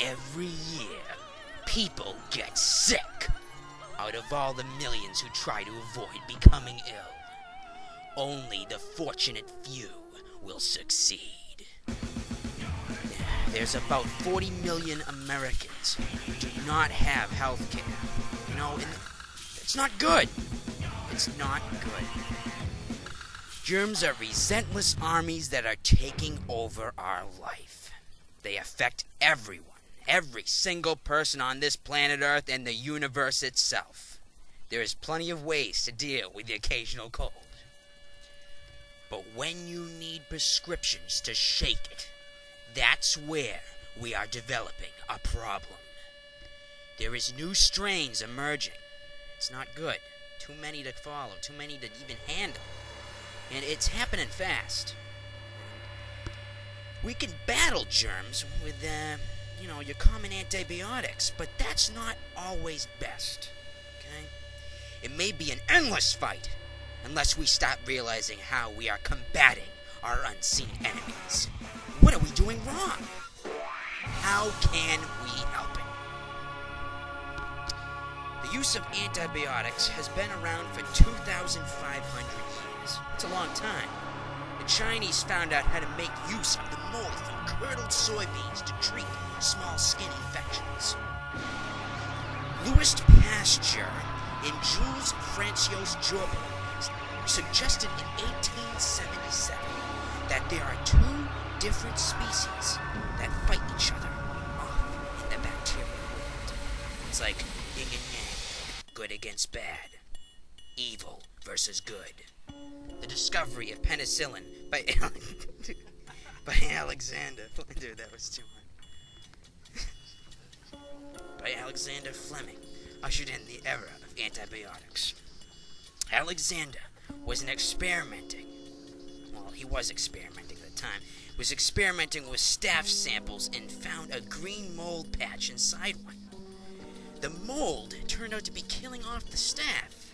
Every year, people get sick. Out of all the millions who try to avoid becoming ill, only the fortunate few will succeed. There's about 40 million Americans who do not have health care. You know, and it's not good. It's not good. Germs are relentless armies that are taking over our life. They affect everyone. Every single person on this planet Earth and the universe itself. There is plenty of ways to deal with the occasional cold. But when you need prescriptions to shake it, that's where we are developing a problem. There is new strains emerging. It's not good. Too many to follow, too many to even handle. And it's happening fast. We can battle germs with, your common antibiotics, but that's not always best, okay? It may be an endless fight unless we stop realizing how we are combating our unseen enemies. What are we doing wrong? How can we help it? The use of antibiotics has been around for 2,500 years. It's a long time. The Chinese found out how to make use of the mold from curdled soybeans to treat small skin infections. Louis Pasteur and Jules Francois Joubert suggested in 1877 that there are two different species that fight each other off in the bacterial world. It's like yin and yang, good against bad, evil versus good. The discovery of penicillin by Alexander. Dude, that was too much. By Alexander Fleming ushered in the era of antibiotics. Alexander was experimenting at the time, was experimenting with staph samples and found a green mold patch inside one. The mold turned out to be killing off the staph.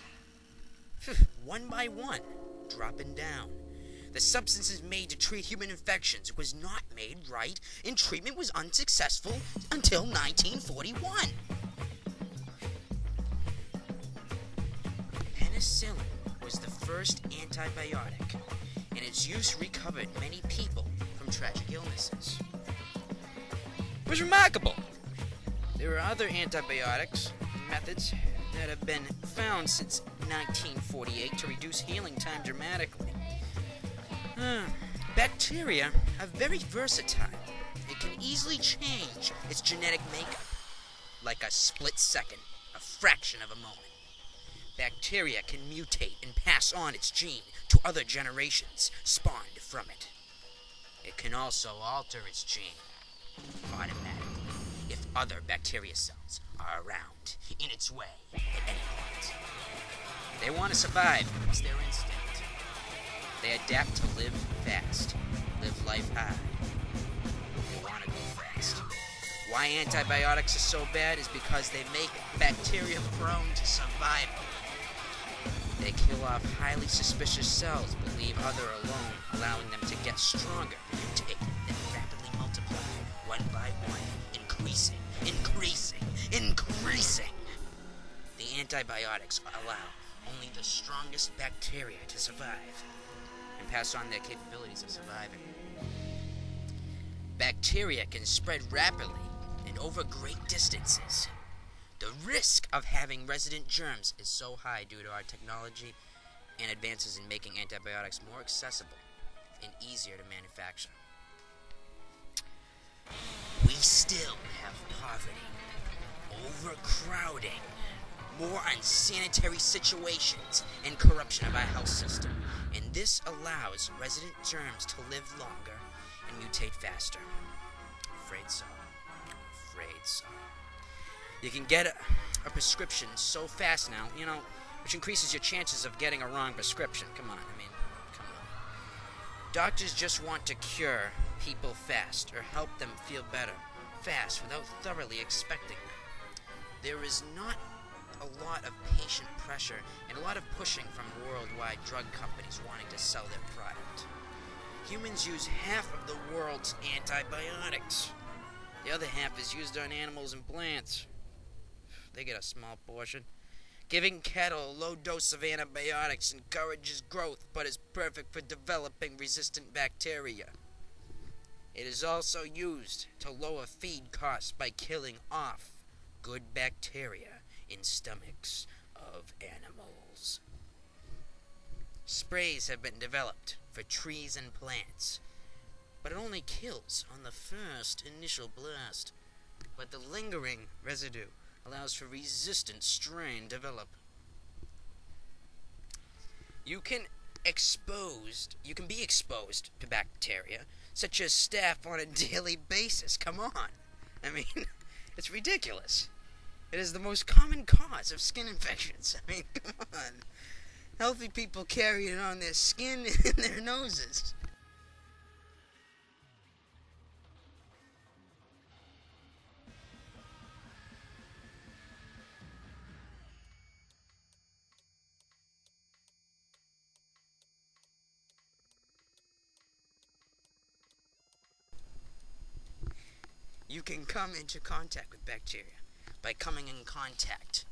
One by one, dropping down. The substances made to treat human infections was not made right, and treatment was unsuccessful until 1941. Penicillin was the first antibiotic, and its use recovered many people from tragic illnesses. It was remarkable. There are other antibiotics methods that have been found since 1948 to reduce healing time dramatically. Bacteria are very versatile. It can easily change its genetic makeup, like a split second, a fraction of a moment. Bacteria can mutate and pass on its gene to other generations spawned from it. It can also alter its gene automatically if other bacteria cells are around in its way at any point. They want to survive. It's their instinct. They adapt to live fast, live life hard. They want to go fast. Why antibiotics are so bad is because they make bacteria prone to survival. They kill off highly suspicious cells, but leave other alone, allowing them to get stronger, mutate, and rapidly multiply, one by one, increasing. The antibiotics allow only the strongest bacteria to survive and pass on their capabilities of surviving. Bacteria can spread rapidly and over great distances. The risk of having resident germs is so high due to our technology and advances in making antibiotics more accessible and easier to manufacture. We still have poverty, overcrowding, more unsanitary situations, and corruption of our health system. And this allows resident germs to live longer and mutate faster. Afraid so. You can get a prescription so fast now, which increases your chances of getting a wrong prescription. Come on. Doctors just want to cure people fast or help them feel better fast without thoroughly expecting them. There is not a lot of patient pressure and a lot of pushing from worldwide drug companies wanting to sell their product. Humans use half of the world's antibiotics. The other half is used on animals and plants. They get a small portion. Giving cattle a low dose of antibiotics encourages growth, but is perfect for developing resistant bacteria. It is also used to lower feed costs by killing off good bacteria in stomachs of animals. Sprays have been developed for trees and plants, but it only kills on the first initial blast. But the lingering residue allows for resistant strain develop. You can be exposed to bacteria such as staph on a daily basis. Come on. I mean, it's ridiculous. It is the most common cause of skin infections. I mean, come on. Healthy people carry it on their skin and their noses. You can come into contact with bacteria by coming in contact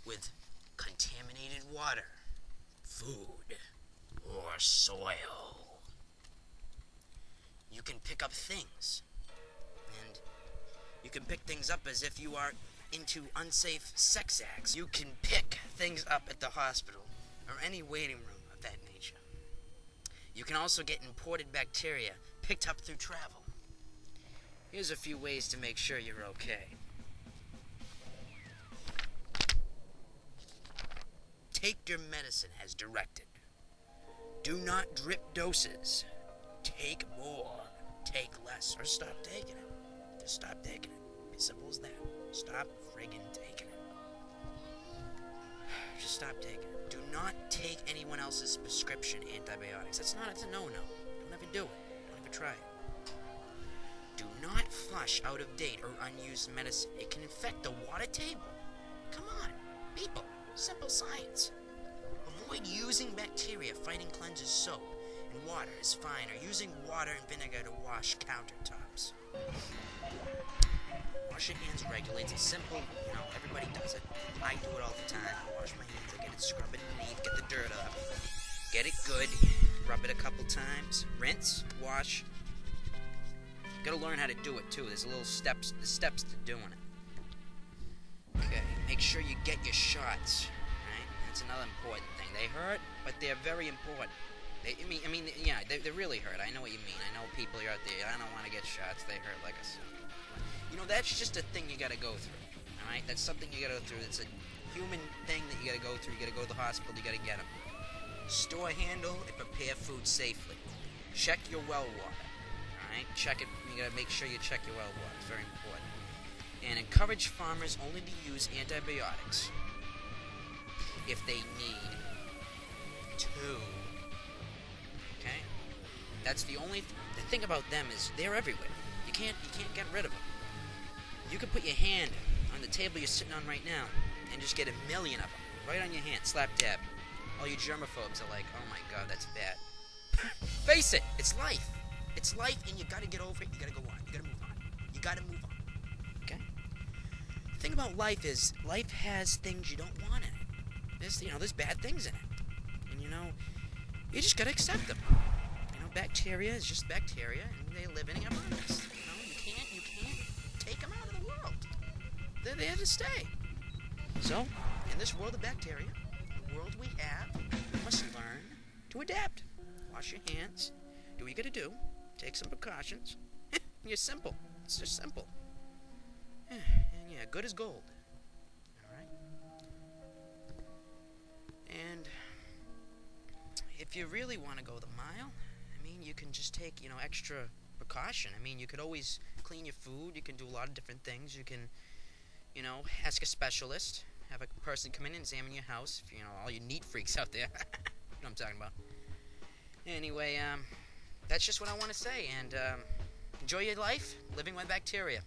with contaminated water, food, or soil. You can pick up things, and you can pick things up as if you are into unsafe sex acts. You can pick things up at the hospital or any waiting room of that nature. You can also get imported bacteria picked up through travel. Here's a few ways to make sure you're okay. Take your medicine as directed. Do not drip doses. Take more. Take less. Or stop taking it. Just stop taking it. As simple as that. Stop friggin' taking it. Just stop taking it. Do not take anyone else's prescription antibiotics. It's a no-no. Don't ever do it. Don't ever try it. Do not flush out of date or unused medicine. It can infect the water table. Come on, people. Simple science. Avoid using bacteria-fighting cleansers soap and water is fine, or using water and vinegar to wash countertops. Wash your hands regularly. It's simple. Everybody does it. I do it all the time. I wash my hands. I get it, scrub it underneath, get the dirt off. Get it good. Rub it a couple times. Rinse. Wash. Gotta learn how to do it too. There's steps to doing it. Okay, make sure you get your shots. Right? That's another important thing. They hurt, but they're very important. They really hurt. I know what you mean. I know people are out there. I don't want to get shots. They hurt like us. That's just a thing you gotta go through. All right, that's something you gotta go through. It's a human thing that you gotta go through. You gotta go to the hospital. You gotta get them. Store, handle, and prepare food safely. Check your well water. Alright, check it. You gotta make sure you check your well water. It's very important. And encourage farmers only to use antibiotics if they need to. Okay? That's the thing about them is they're everywhere. You can't get rid of them. You can put your hand on the table you're sitting on right now and just get a million of them right on your hand, slap dab. All you germaphobes are like, oh my god, that's bad. Face it, it's life. It's life, and you gotta get over it. You gotta go on. You gotta move on. You gotta move on. Okay? The thing about life is, life has things you don't want in it. There's bad things in it. And you just gotta accept them. Bacteria is just bacteria, and they live in among us. You can't take them out of the world. They're there to stay. So, in this world of bacteria, the world we have, we must learn to adapt. Wash your hands. Do what you gotta do. Take some precautions. You're simple. It's just simple. And yeah, good as gold. Alright? And if you really want to go the mile, you can just take, extra precaution. You could always clean your food. You can do a lot of different things. You can, ask a specialist. Have a person come in and examine your house. If, all you neat freaks out there. You know what I'm talking about. Anyway, that's just what I want to say, and enjoy your life living with bacteria.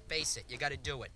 Face it, you gotta do it.